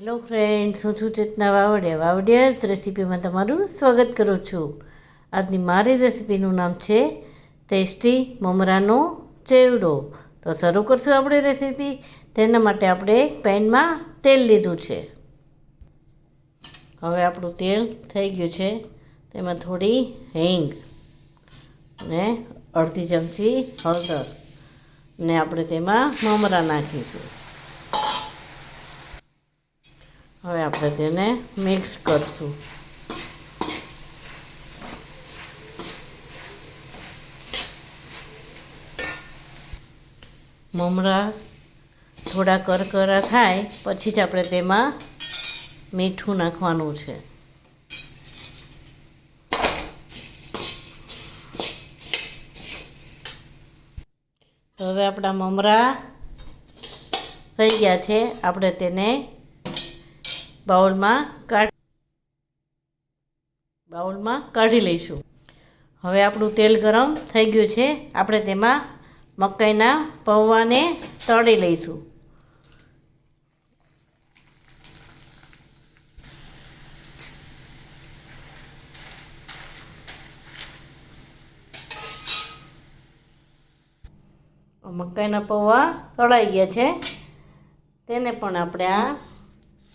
Hello friends, હું છું ચેતના વાવડિયા રેસીપીમાં તમારું સ્વાગત કરું છું. આજની મારી રેસીપીનું નામ છે ટેસ્ટી મમરાનો ચેવડો. તો શરૂ કરશું આપણે રેસીપી. તેના માટે આપણે એક પેનમાં તેલ લીધું છે. હવે આપણું તેલ થઈ ગયું છે. તેમાં થોડી હિંગ ને અડધી ચમચી હળદર ને આપણે તેમાં મમરા નાખીશું. હવે આપણે તેને મિક્સ કરીશું. મમરા થોડા કરકરા થાય પછી જ આપણે તેમાં મીઠું નાખવાનું છે. તો હવે આપણા મમરા થઈ ગયા છે. આપણે તેને બાઉલમાં કાઢી લઈશું. હવે આપણું તેલ ગરમ થઈ ગયું છે. આપણે તેમાં મકાઈના પૌવાને તળી લઈશું. મકાઈના પૌવા તળાઈ ગયા છે. તેને પણ આપણે આ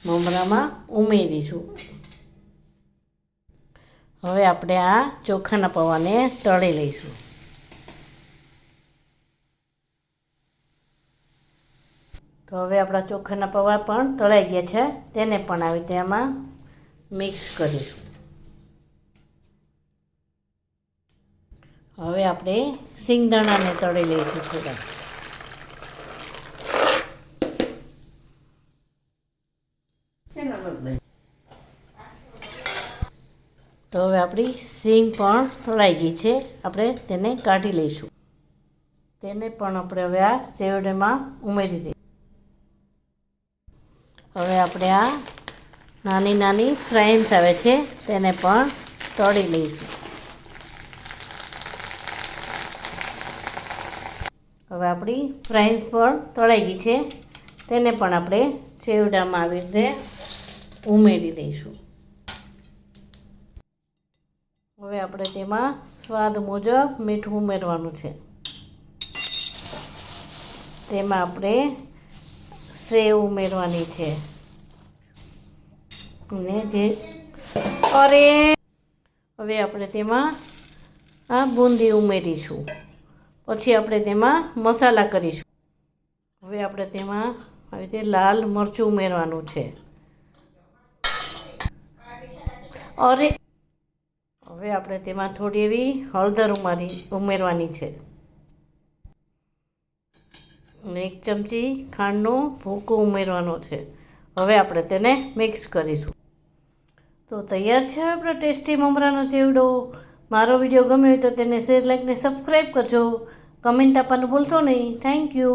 મમરામાં ઉમેરીશું. હવે આપણે આ ચોખાના પૌવાને તળી લઈશું. તો હવે આપણા ચોખાના પૌવા પણ તળાઈ ગયા છે. તેને પણ આવી રીતે આમાં મિક્સ કરીશું. હવે આપણે સિંગદાણાને તળી લઈશું થોડા. તો હવે આપણી સિંગ પણ તળાઈ ગઈ છે. આપણે તેને કાઢી લઈશું. તેને પણ આપણે હવે આ ચેવડામાં ઉમેરી દઈશું. હવે આપણે આ નાની નાની ફ્રાઈમ્સ આવે છે તેને પણ તળી લઈશું. હવે આપણી ફ્રાઈમ્સ પણ તળાઈ ગઈ છે. તેને પણ આપણે ચેવડામાં આવી રીતે ઉમેરી દઈશું. હવે આપણે તેમાં સ્વાદ મુજબ મીઠું ઉમેરવાનું છે. તેમાં આપણે સેવ ઉમેરવાની છે હવે આપણે તેમાં આ બુંદી ઉમેરીશું. પછી આપણે તેમાં મસાલા કરીશું. હવે આપણે તેમાં આવી રીતે લાલ મરચું ઉમેરવાનું છે. હવે આપણે તેમાં થોડી એવી હળદર ઉમેરવાની છે. અને 1 ચમચી ખાંડનો ભૂકો ઉમેરવાનો છે. હવે આપણે તેને મિક્સ કરીશું. તો તૈયાર છે આપણો ટેસ્ટી મમરાનો ચેવડો. મારો વિડીયો ગમ્યો હોય તો તેને શેર, લાઈક ને સબસ્ક્રાઈબ કરજો. કમેન્ટ આપવાનું ભૂલશો નહીં. Thank you.